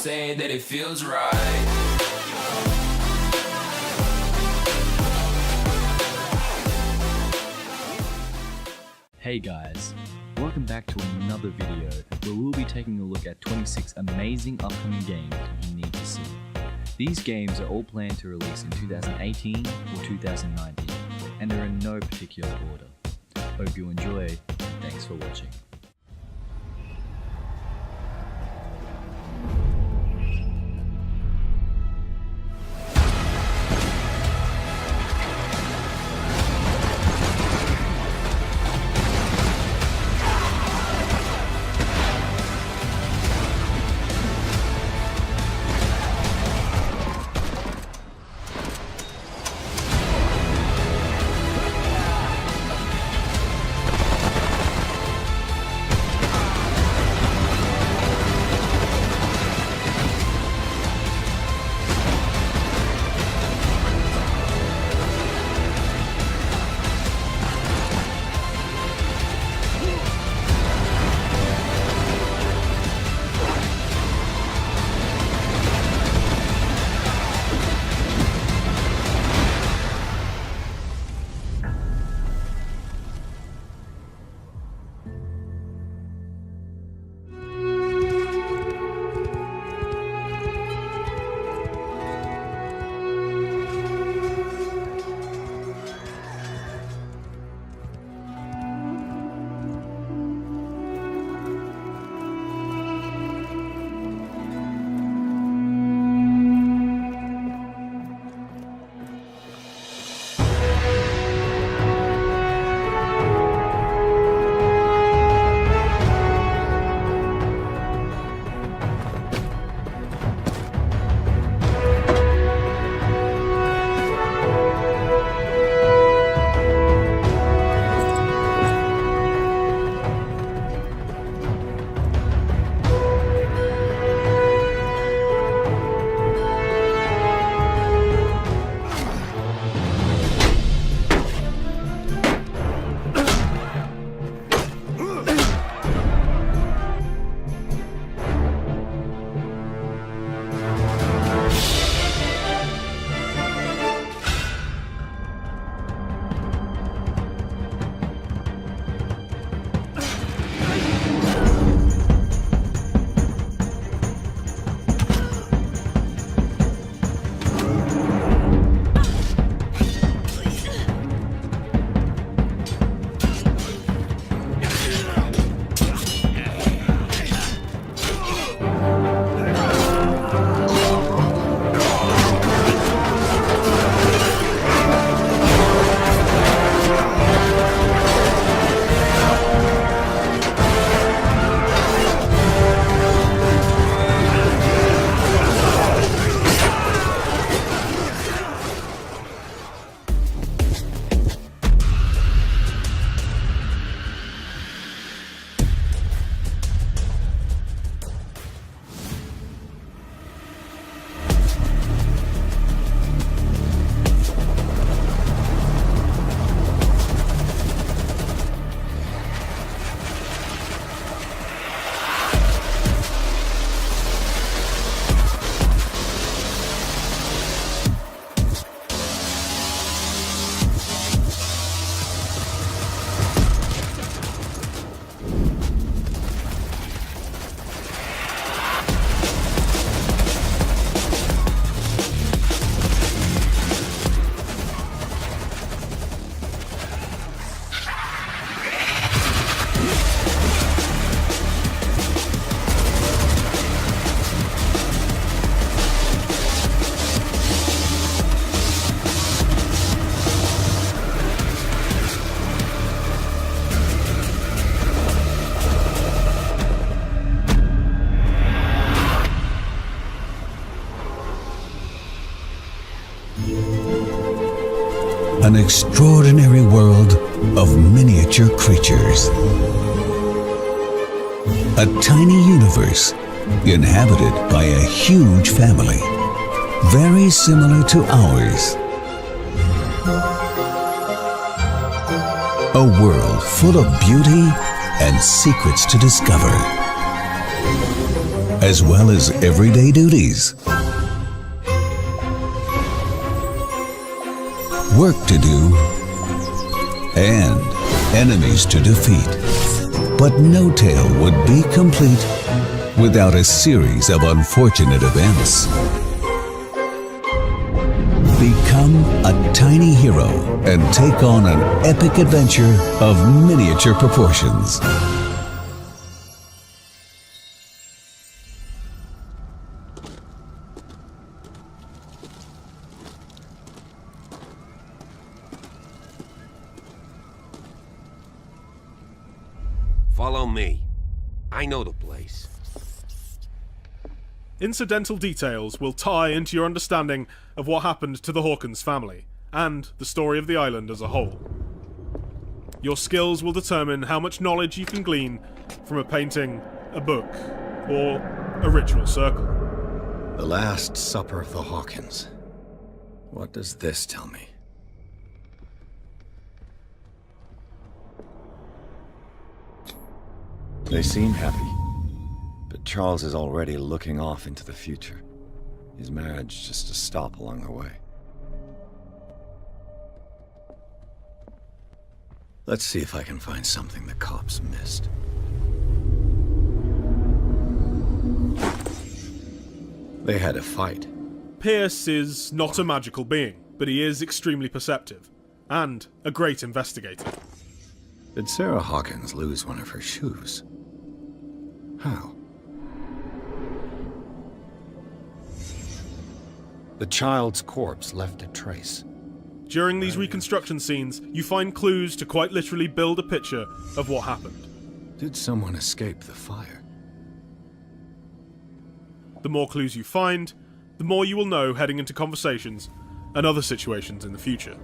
say that it feels right. Hey guys, welcome back to another video where we'll be taking a look at 26 amazing upcoming games you need to see. These games are all planned to release in 2018 or 2019 and are in no particular order. Hope you enjoy and thanks for watching. An extraordinary world of miniature creatures. A tiny universe inhabited by a huge family, very similar to ours. A world full of beauty and secrets to discover. as well as everyday duties. Work to do and enemies to defeat. But no tale would be complete without a series of unfortunate events. Become a tiny hero and take on an epic adventure of miniature proportions. Follow me. I know the place. Incidental details will tie into your understanding of what happened to the Hawkins family, and the story of the island as a whole. Your skills will determine how much knowledge you can glean from a painting, a book, or a ritual circle. The Last Supper of the Hawkins. What does this tell me? They seem happy, but Charles is already looking off into the future. His marriage just a stop along the way. Let's see if I can find something the cops missed. They had a fight. Pierce is not a magical being, but he is extremely perceptive, and a great investigator. Did Sarah Hawkins lose one of her shoes? How? The child's corpse left a trace. During these reconstruction scenes, you find clues to quite literally build a picture of what happened. Did someone escape the fire? The more clues you find, the more you will know heading into conversations and other situations in the future.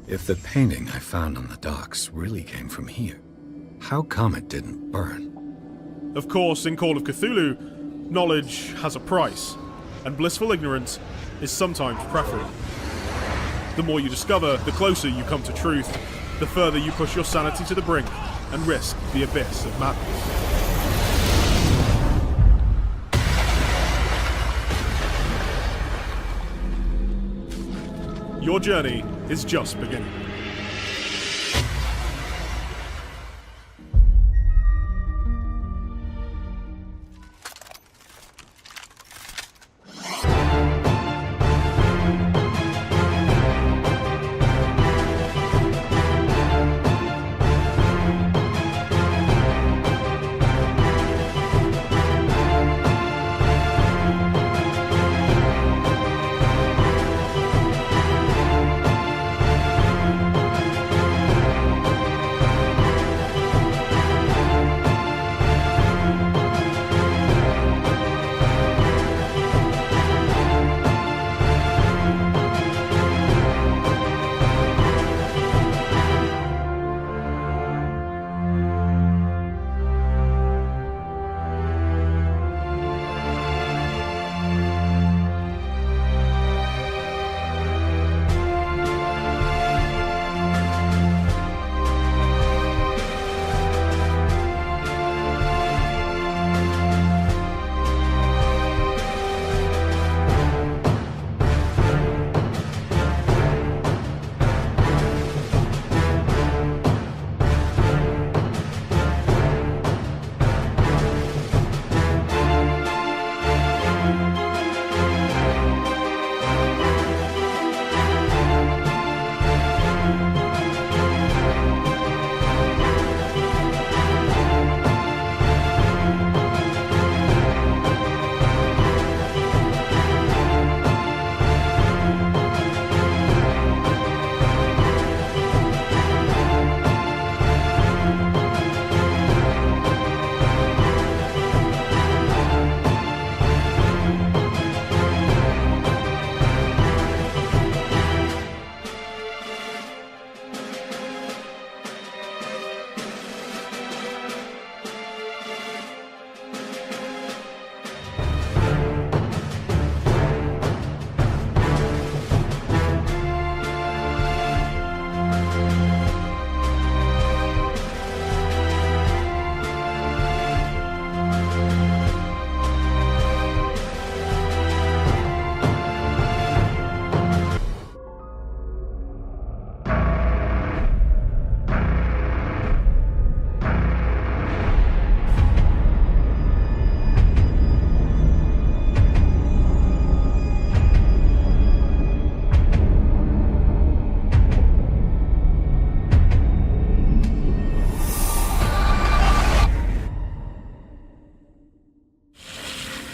If the painting I found on the docks really came from here, how come it didn't burn? Of course, in Call of Cthulhu, knowledge has a price, and blissful ignorance is sometimes preferable. The more you discover, the closer you come to truth, the further you push your sanity to the brink and risk the abyss of madness. Your journey is just beginning.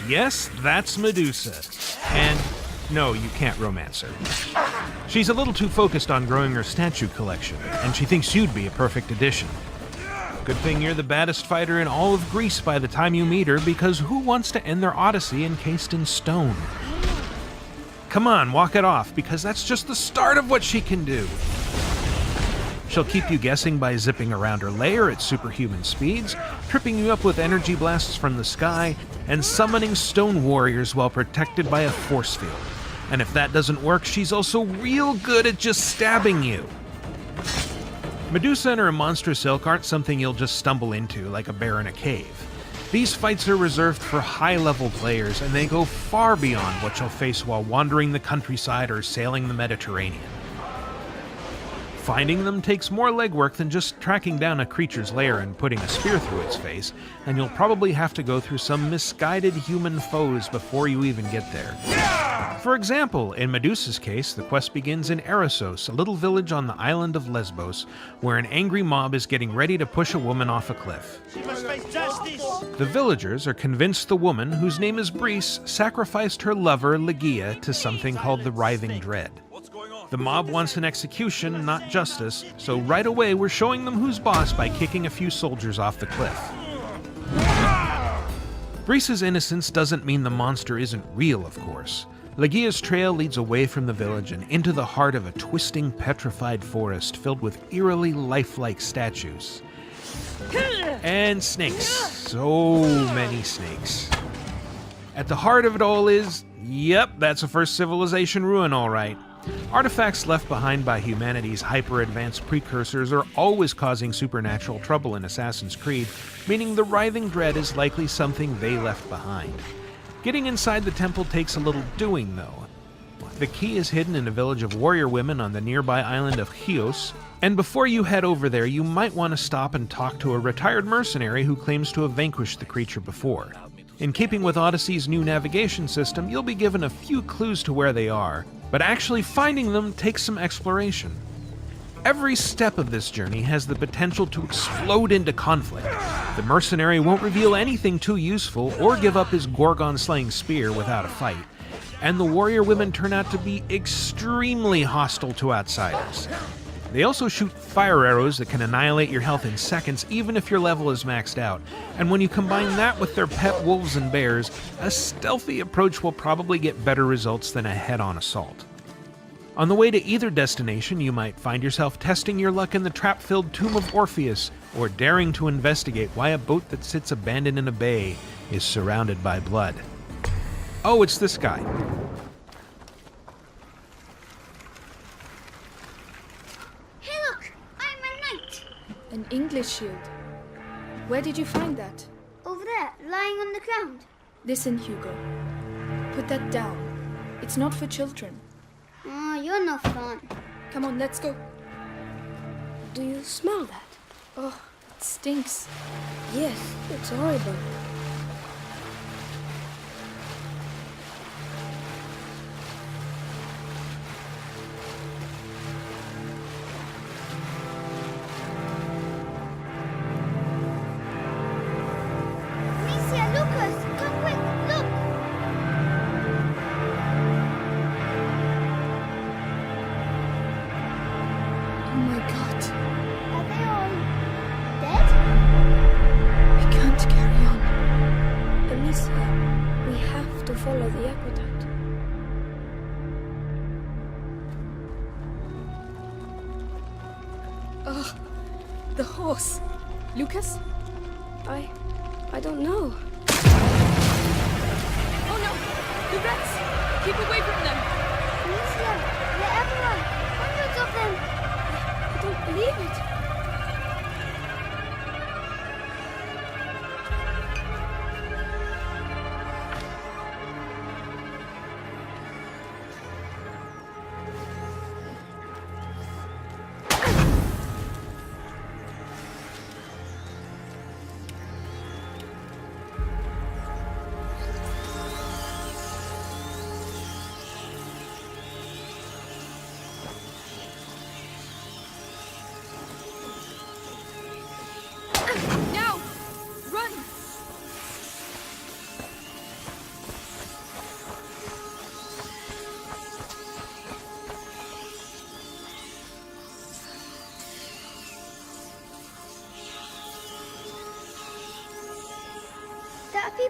Yes, that's Medusa. And no, you can't romance her. She's a little too focused on growing her statue collection, and she thinks you'd be a perfect addition. Good thing you're the baddest fighter in all of Greece by the time you meet her, because who wants to end their Odyssey encased in stone? Come on, walk it off, because that's just the start of what she can do. She'll keep you guessing by zipping around her lair at superhuman speeds, tripping you up with energy blasts from the sky, and summoning stone warriors while protected by a force field. And if that doesn't work, she's also real good at just stabbing you. Medusa and her monstrous ilk aren't something you'll just stumble into like a bear in a cave. These fights are reserved for high-level players, and they go far beyond what you'll face while wandering the countryside or sailing the Mediterranean. Finding them takes more legwork than just tracking down a creature's lair and putting a spear through its face, and you'll probably have to go through some misguided human foes before you even get there. For example, in Medusa's case, the quest begins in Erissos, a little village on the island of Lesbos, where an angry mob is getting ready to push a woman off a cliff. She must face justice! The villagers are convinced the woman, whose name is Brice, sacrificed her lover, Ligeia, to something called the Writhing Dread. The mob wants an execution, not justice, so right away we're showing them who's boss by kicking a few soldiers off the cliff. Brice's innocence doesn't mean the monster isn't real, of course. Ligeia's trail leads away from the village and into the heart of a twisting, petrified forest filled with eerily lifelike statues. And snakes. So many snakes. At the heart of it all is, yep, that's a first civilization ruin, all right. Artifacts left behind by humanity's hyper-advanced precursors are always causing supernatural trouble in Assassin's Creed, meaning the Writhing Dread is likely something they left behind. Getting inside the temple takes a little doing, though. The key is hidden in a village of warrior women on the nearby island of Chios, and before you head over there, you might want to stop and talk to a retired mercenary who claims to have vanquished the creature before. In keeping with Odyssey's new navigation system, you'll be given a few clues to where they are, but actually finding them takes some exploration. Every step of this journey has the potential to explode into conflict. The mercenary won't reveal anything too useful or give up his Gorgon-slaying spear without a fight, and the warrior women turn out to be extremely hostile to outsiders. They also shoot fire arrows that can annihilate your health in seconds, even if your level is maxed out, and when you combine that with their pet wolves and bears, a stealthy approach will probably get better results than a head-on assault. On the way to either destination, you might find yourself testing your luck in the trap-filled Tomb of Orpheus, or daring to investigate why a boat that sits abandoned in a bay is surrounded by blood. Oh, it's this guy. Hey look! I'm a knight! An English shield. Where did you find that? Over there, lying on the ground. Listen, Hugo. Put that down. It's not for children. Oh, you're no fun. Come on, let's go. Do you smell that? Oh, it stinks. Yes, it's horrible. Amicia, Lucas, come quick, look! Oh my god. Are they all dead? We can't carry on. Amicia, we have to follow the aqueduct. Oh, the horse. Lucas? I don't know. Oh no! The rats! Keep away from them! Amicia, they're everywhere! Hundreds of them! I don't believe it.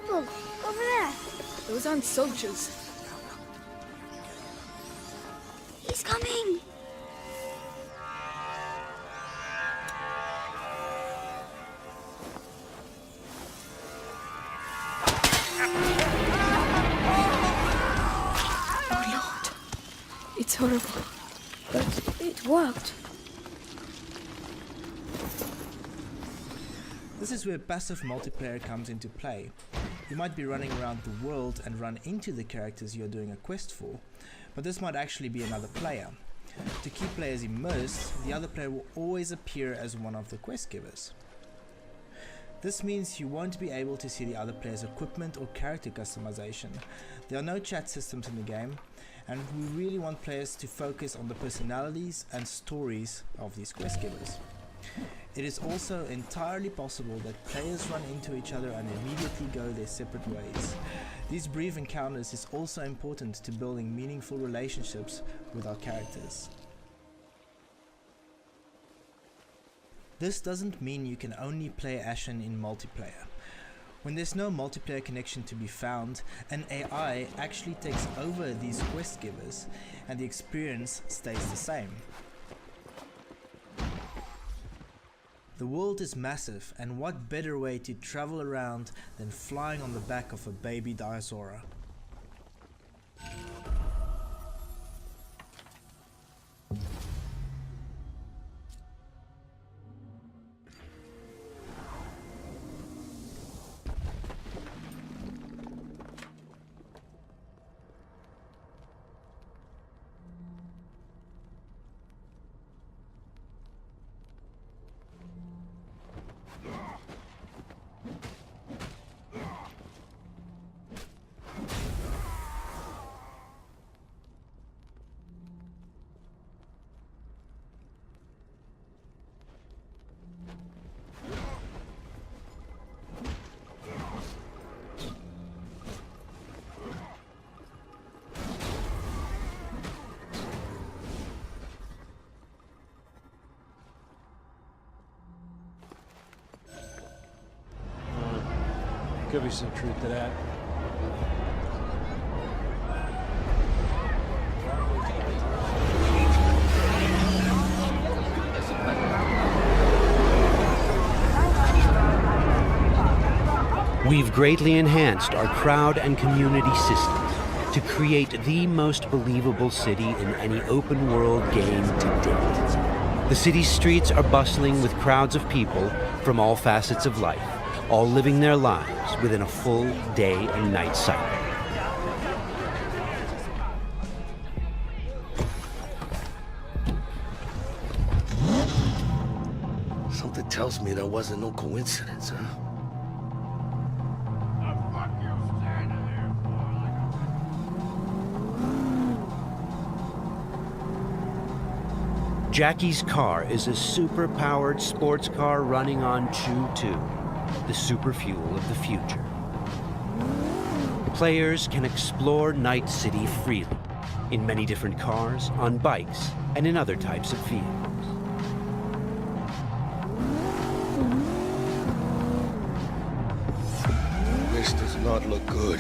people. Over there. Those aren't soldiers. He's coming. Oh Lord. It's horrible. But it worked. This is where passive multiplayer comes into play. You might be running around the world and run into the characters you're doing a quest for, but this might actually be another player. To keep players immersed, the other player will always appear as one of the quest givers. This means you won't be able to see the other player's equipment or character customization. There are no chat systems in the game, and we really want players to focus on the personalities and stories of these quest givers. It is also entirely possible that players run into each other and immediately go their separate ways. These brief encounters is also important to building meaningful relationships with our characters. This doesn't mean you can only play Ashen in multiplayer. When there's no multiplayer connection to be found, an AI actually takes over these quest givers and the experience stays the same. The world is massive, and what better way to travel around than flying on the back of a baby dinosaur? Could be some truth to that. We've greatly enhanced our crowd and community systems to create the most believable city in any open world game to date. The city's streets are bustling with crowds of people from all facets of life, all living their lives within a full day and night cycle. Something tells me there wasn't no coincidence, huh? Jackie's car is a super-powered sports car running on Choo-2, the super fuel of the future. Players can explore Night City freely, in many different cars, on bikes, and in other types of vehicles. This does not look good.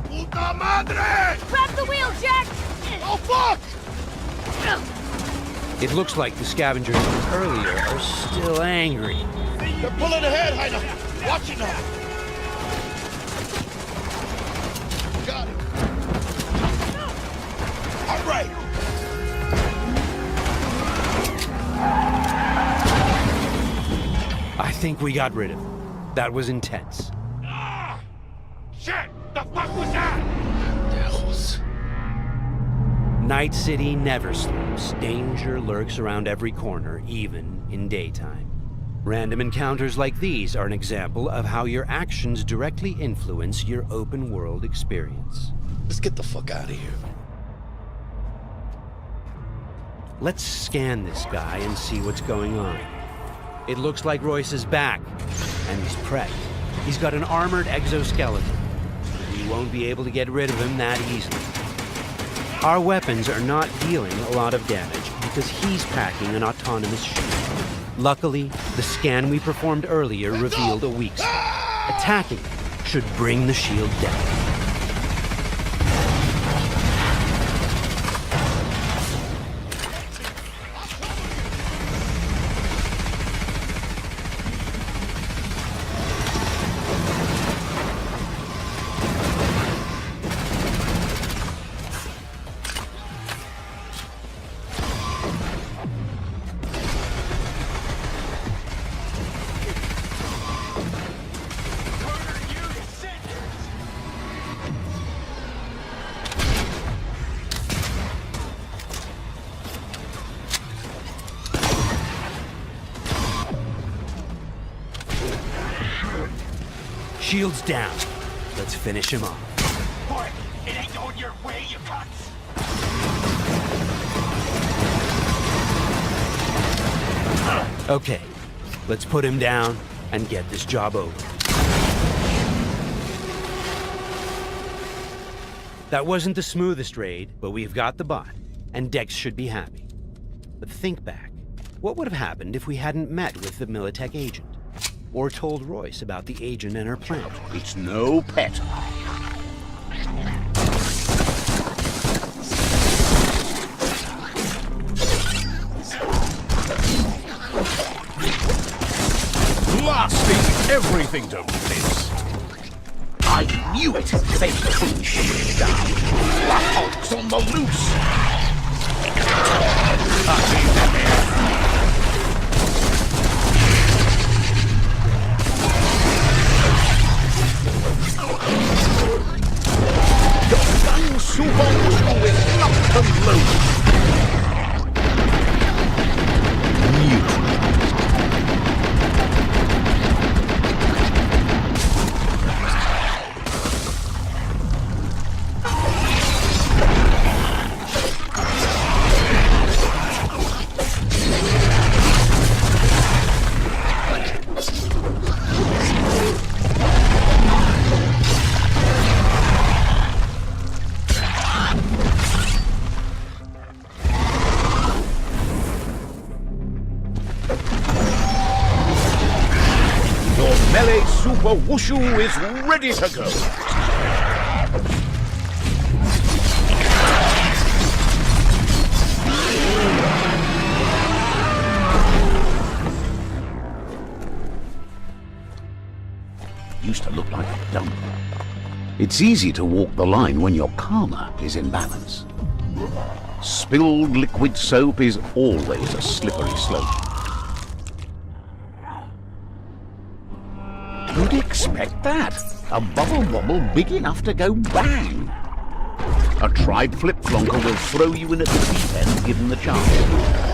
Puta madre! Grab the wheel, Jack! Oh, fuck! It looks like the scavengers from earlier are still angry. They're pulling ahead, Heiner. Watch it now. Got it. All right. I think we got rid of him. That was intense. Ah! Shit! The fuck was that? Devils. Night City never sleeps. Danger lurks around every corner, even in daytime. Random encounters like these are an example of how your actions directly influence your open world experience. Let's get the fuck out of here. Let's scan this guy and see what's going on. It looks like Royce is back, and he's prepped. He's got an armored exoskeleton. We won't be able to get rid of him that easily. Our weapons are not dealing a lot of damage because he's packing an autonomous shield. Luckily, the scan we performed earlier revealed a weak spot. Attacking him should bring the shield down. Shield's down. Let's finish him off. Boy, it ain't going your way, you cunts. Okay, let's put him down and get this job over. That wasn't the smoothest raid, but we've got the bot, and Dex should be happy. But think back. What would have happened if we hadn't met with the Militech agent? Or told Royce about the agent and her plan? It's no pet. Blasting everything to bits. I knew it! They couldn't shoot down. The Hulk's on the loose! Super with locked and loaded. Melee Super Wushu is ready to go. Used to look like a dump. It's easy to walk the line when your karma is in balance. Spilled liquid soap is always a slippery slope. Who'd expect that? A bubble wobble big enough to go bang. A tried flip-flonker will throw you in at the deep end given the chance.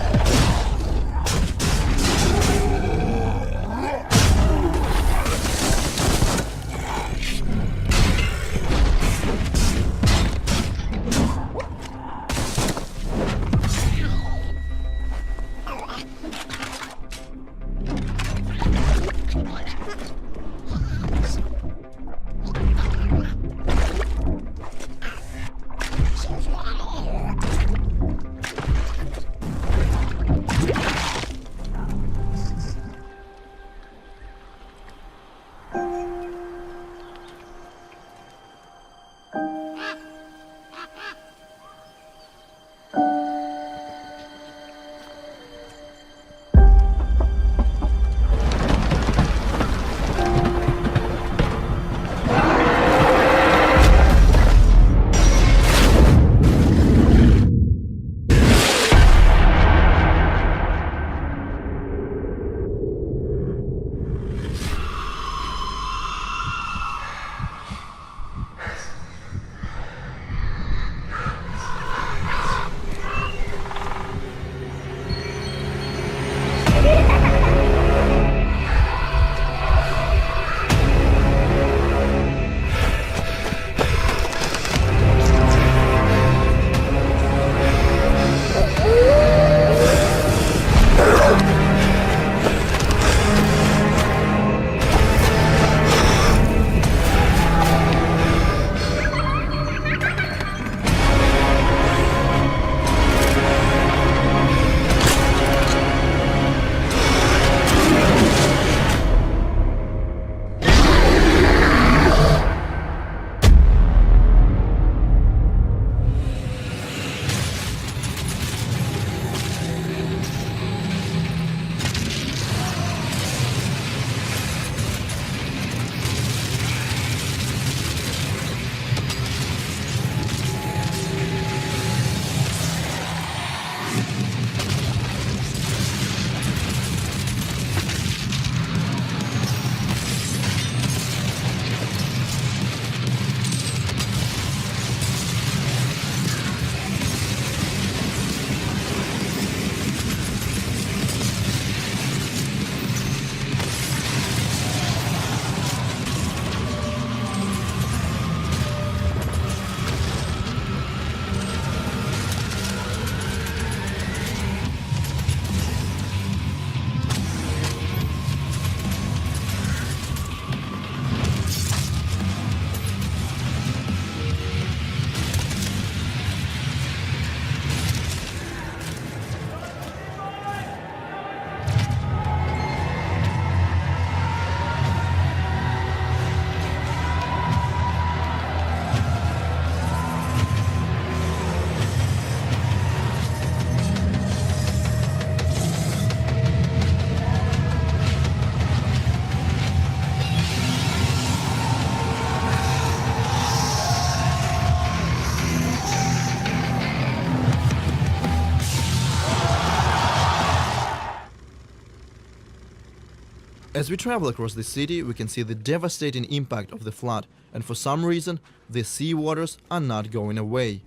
As we travel across the city, we can see the devastating impact of the flood, and for some reason, the sea waters are not going away.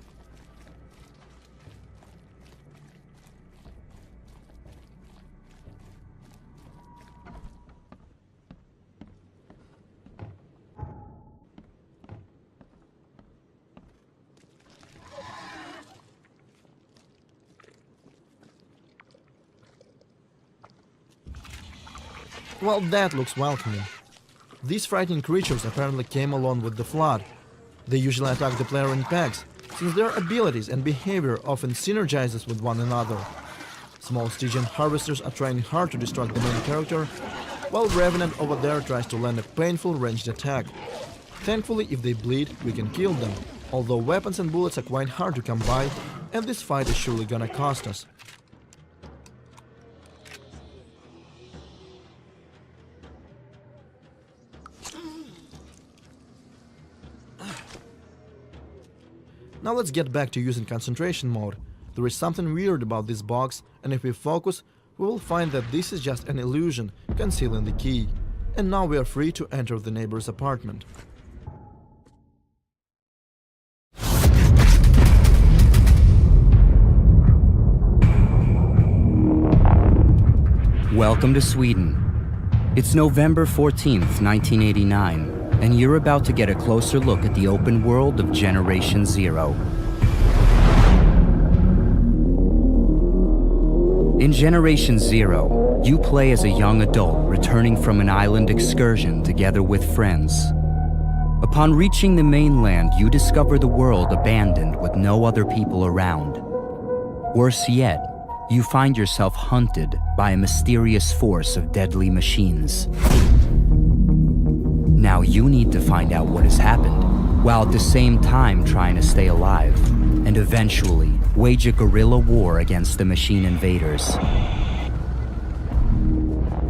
Well, that looks welcoming. These frightening creatures apparently came along with the flood. They usually attack the player in packs, since their abilities and behavior often synergizes with one another. Small Stygian harvesters are trying hard to distract the main character, while Remnant over there tries to land a painful ranged attack. Thankfully, if they bleed, we can kill them, although weapons and bullets are quite hard to come by, and this fight is surely gonna cost us. Now let's get back to using concentration mode. There is something weird about this box, and if we focus, we will find that this is just an illusion concealing the key. And now we are free to enter the neighbor's apartment. Welcome to Sweden. It's November 14th, 1989. And you're about to get a closer look at the open world of Generation Zero. In Generation Zero, you play as a young adult returning from an island excursion together with friends. Upon reaching the mainland, you discover the world abandoned with no other people around. Worse yet, you find yourself hunted by a mysterious force of deadly machines. Now you need to find out what has happened, while at the same time trying to stay alive, and eventually wage a guerrilla war against the machine invaders.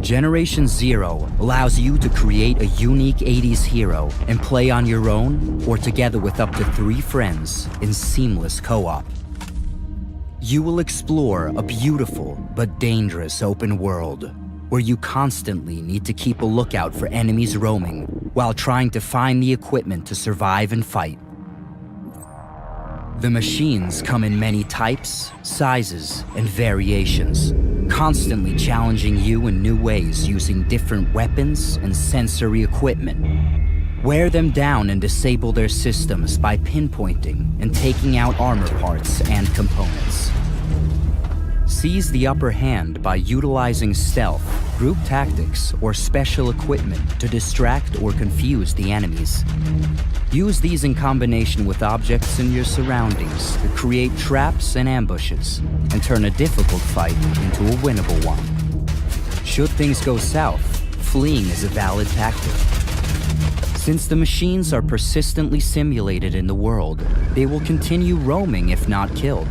Generation Zero allows you to create a unique 80s hero and play on your own or together with up to 3 friends in seamless co-op. You will explore a beautiful but dangerous open world, where you constantly need to keep a lookout for enemies roaming while trying to find the equipment to survive and fight. The machines come in many types, sizes, and variations, constantly challenging you in new ways using different weapons and sensory equipment. Wear them down and disable their systems by pinpointing and taking out armor parts and components. Seize the upper hand by utilizing stealth, group tactics, or special equipment to distract or confuse the enemies. Use these in combination with objects in your surroundings to create traps and ambushes, and turn a difficult fight into a winnable one. Should things go south, fleeing is a valid tactic. Since the machines are persistently simulated in the world, they will continue roaming if not killed.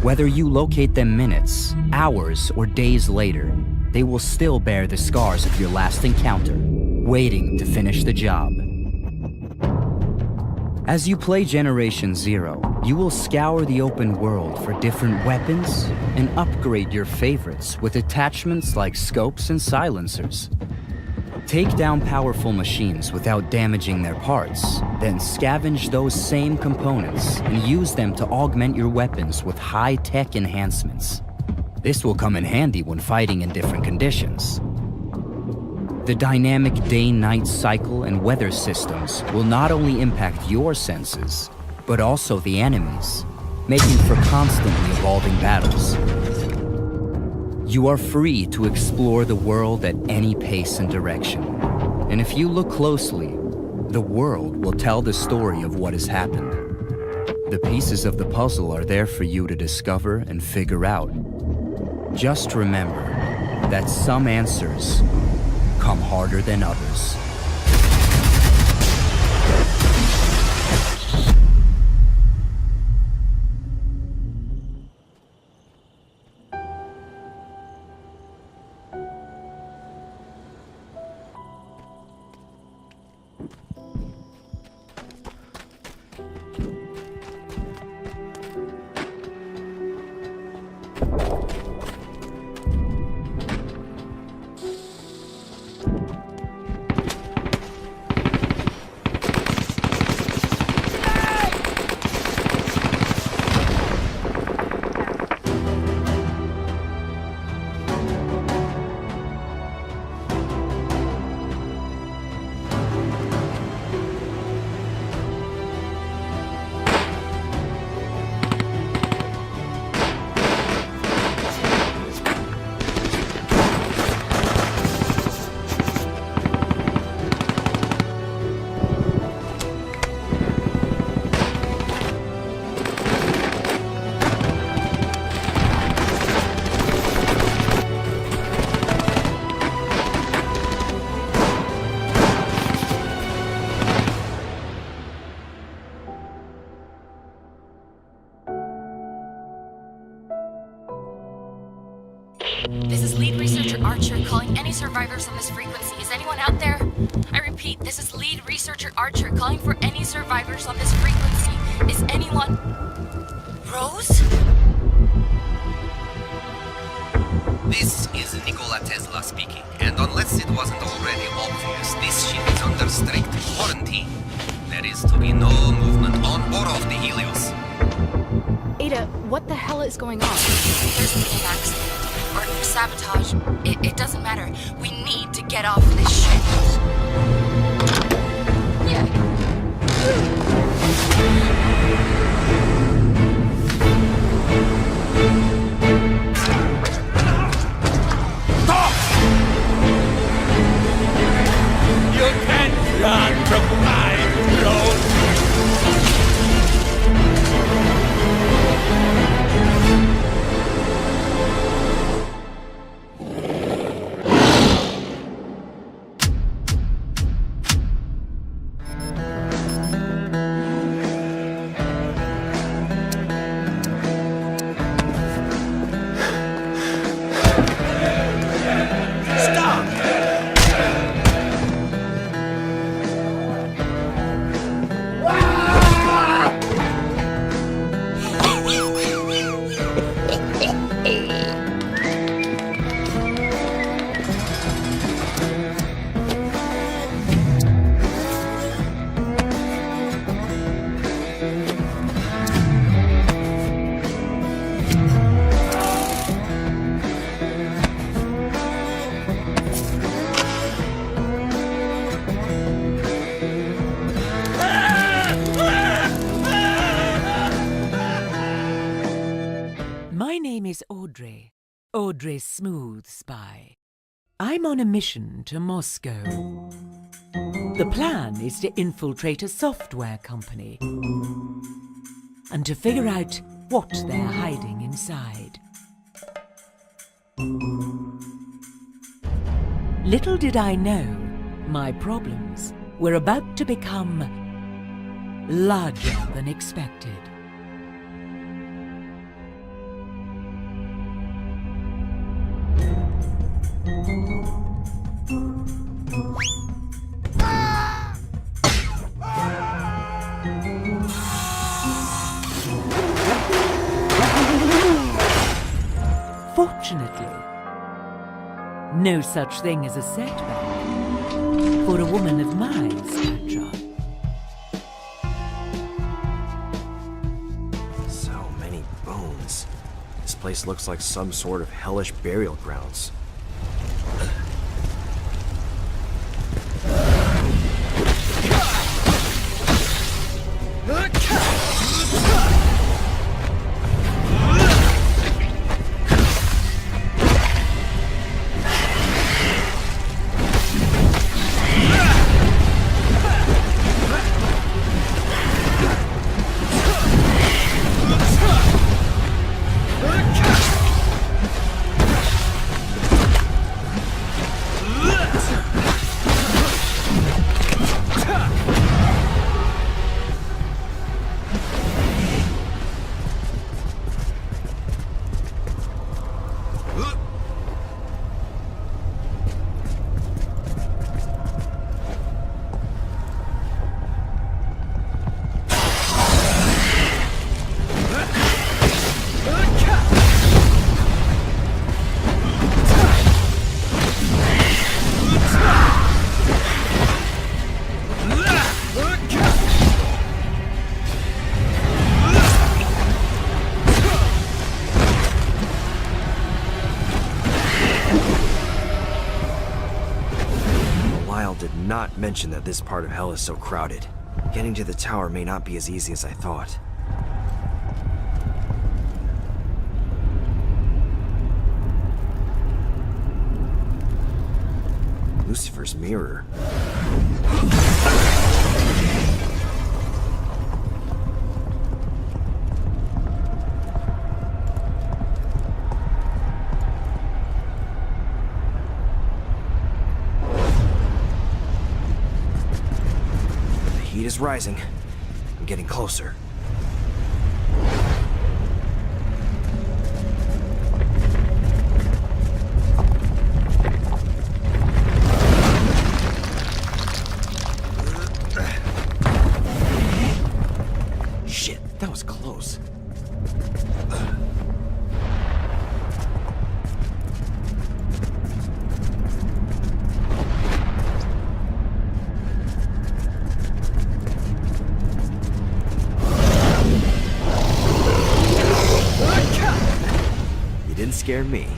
Whether you locate them minutes, hours, or days later, they will still bear the scars of your last encounter, waiting to finish the job. As you play Generation Zero, you will scour the open world for different weapons and upgrade your favorites with attachments like scopes and silencers. Take down powerful machines without damaging their parts, then scavenge those same components and use them to augment your weapons with high-tech enhancements. This will come in handy when fighting in different conditions. The dynamic day-night cycle and weather systems will not only impact your senses, but also the enemies, making for constantly evolving battles. You are free to explore the world at any pace and direction. And if you look closely, the world will tell the story of what has happened. The pieces of the puzzle are there for you to discover and figure out. Just remember that some answers come harder than others. This is lead researcher Archer calling any survivors on this frequency. Is anyone out there? I repeat, this is lead researcher Archer calling for any survivors on this frequency. Is anyone... Rose? This is Nikola Tesla speaking, and unless it wasn't already obvious, this ship is under strict quarantine. There is to be no movement on or off the Helios. Ada, what the hell is going on? There's been an accident. Or sabotage. It doesn't matter. We need to get off this ship. Yeah. Stop! You can't run from my road! Audrey Smooth Spy. I'm on a mission to Moscow. The plan is to infiltrate a software company and to figure out what they're hiding inside. Little did I know, my problems were about to become larger than expected. Fortunately, no such thing as a setback for a woman of my stature. So many bones. This place looks like some sort of hellish burial grounds. Not mention that this part of hell is so crowded. Getting to the tower may not be as easy as I thought. Lucifer's mirror. Heat is rising. I'm getting closer. That was close. You didn't scare me.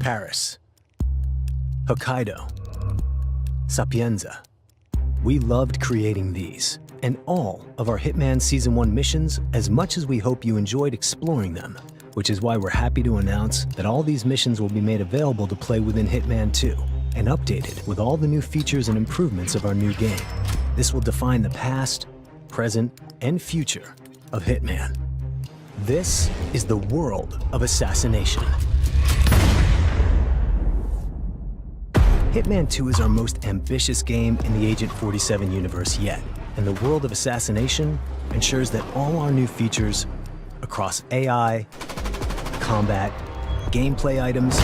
Paris, Hokkaido, Sapienza. We loved creating these and all of our Hitman Season 1 missions as much as we hope you enjoyed exploring them, which is why we're happy to announce that all these missions will be made available to play within Hitman 2 and updated with all the new features and improvements of our new game. This will define the past, present, and future of Hitman. This is the world of assassination. Hitman 2 is our most ambitious game in the Agent 47 universe yet, and the world of assassination ensures that all our new features across AI, combat, gameplay items,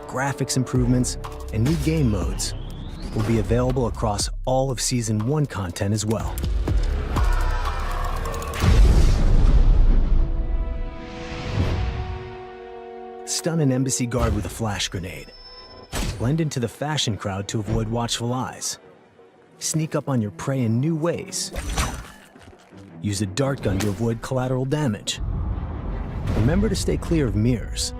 graphics improvements, and new game modes will be available across all of Season 1 content as well. Stun an embassy guard with a flash grenade. Blend into the fashion crowd to avoid watchful eyes. Sneak up on your prey in new ways. Use a dart gun to avoid collateral damage. Remember to stay clear of mirrors.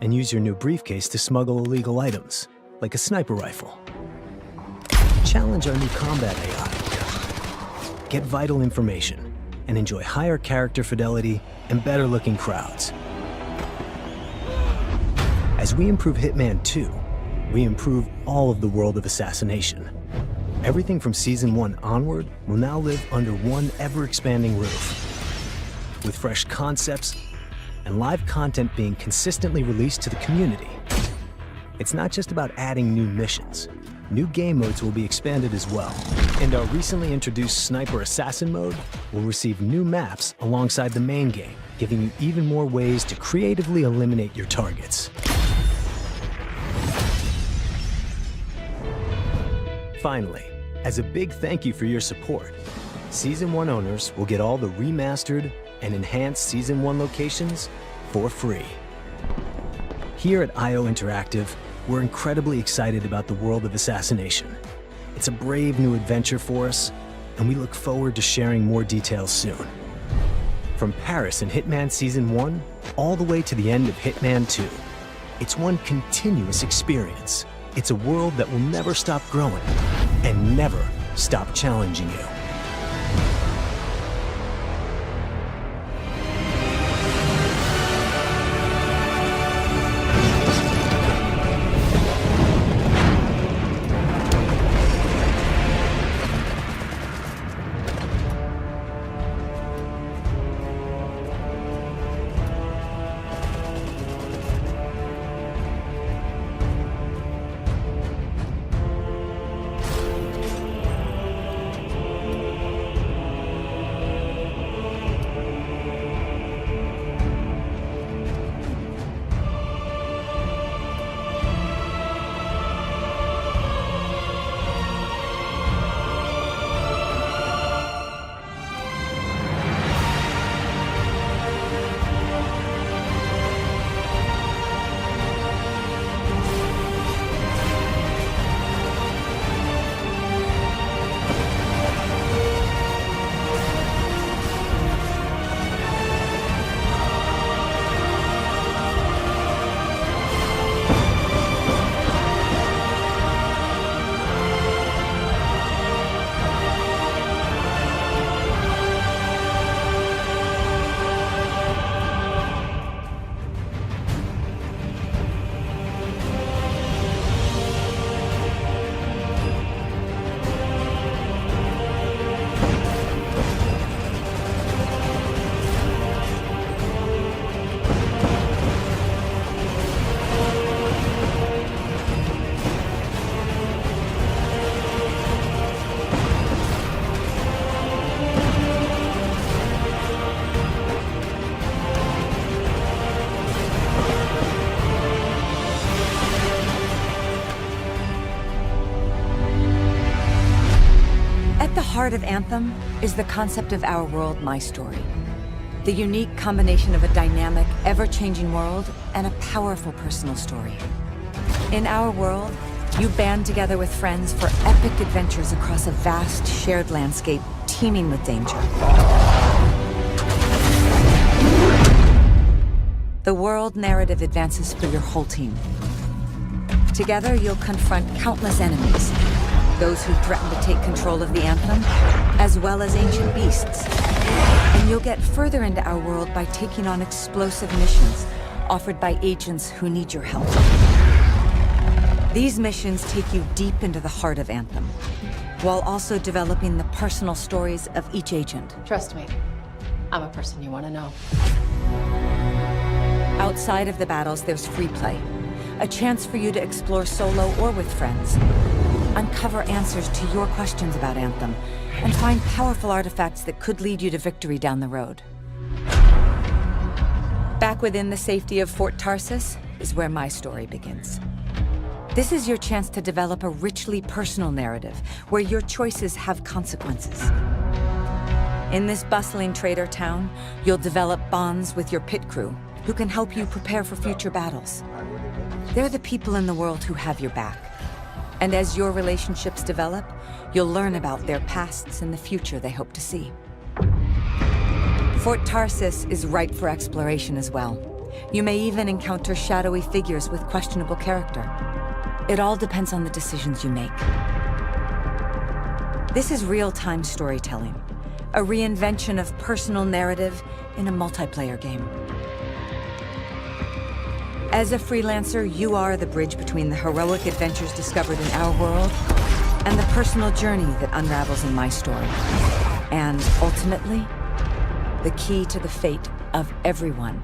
And use your new briefcase to smuggle illegal items, like a sniper rifle. Challenge our new combat AI. Get vital information and enjoy higher character fidelity and better looking crowds. As we improve Hitman 2, we improve all of the world of assassination. Everything from Season 1 onward will now live under one ever-expanding roof, with fresh concepts and live content being consistently released to the community. It's not just about adding new missions. New game modes will be expanded as well, and our recently introduced Sniper Assassin mode will receive new maps alongside the main game, giving you even more ways to creatively eliminate your targets. Finally, as a big thank you for your support, Season 1 owners will get all the remastered and enhanced Season 1 locations for free. Here at IO Interactive, we're incredibly excited about the world of assassination. It's a brave new adventure for us, and we look forward to sharing more details soon. From Paris in Hitman Season 1, all the way to the end of Hitman 2, it's one continuous experience. It's a world that will never stop growing and never stop challenging you. At the heart of Anthem is the concept of Our World, My Story. The unique combination of a dynamic, ever-changing world and a powerful personal story. In Our World, you band together with friends for epic adventures across a vast, shared landscape teeming with danger. The world narrative advances for your whole team. Together, you'll confront countless enemies, those who threaten to take control of the Anthem, as well as ancient beasts. And you'll get further into Our World by taking on explosive missions offered by agents who need your help. These missions take you deep into the heart of Anthem, while also developing the personal stories of each agent. Trust me, I'm a person you want to know. Outside of the battles, there's free play. A chance for you to explore solo or with friends, uncover answers to your questions about Anthem, and find powerful artifacts that could lead you to victory down the road. Back within the safety of Fort Tarsus is where my story begins. This is your chance to develop a richly personal narrative where your choices have consequences. In this bustling trader town, you'll develop bonds with your pit crew who can help you prepare for future battles. They're the people in the world who have your back. And as your relationships develop, you'll learn about their pasts and the future they hope to see. Fort Tarsus is ripe for exploration as well. You may even encounter shadowy figures with questionable character. It all depends on the decisions you make. This is real-time storytelling, a reinvention of personal narrative in a multiplayer game. As a freelancer, you are the bridge between the heroic adventures discovered in Our World and the personal journey that unravels in my story. And ultimately, the key to the fate of everyone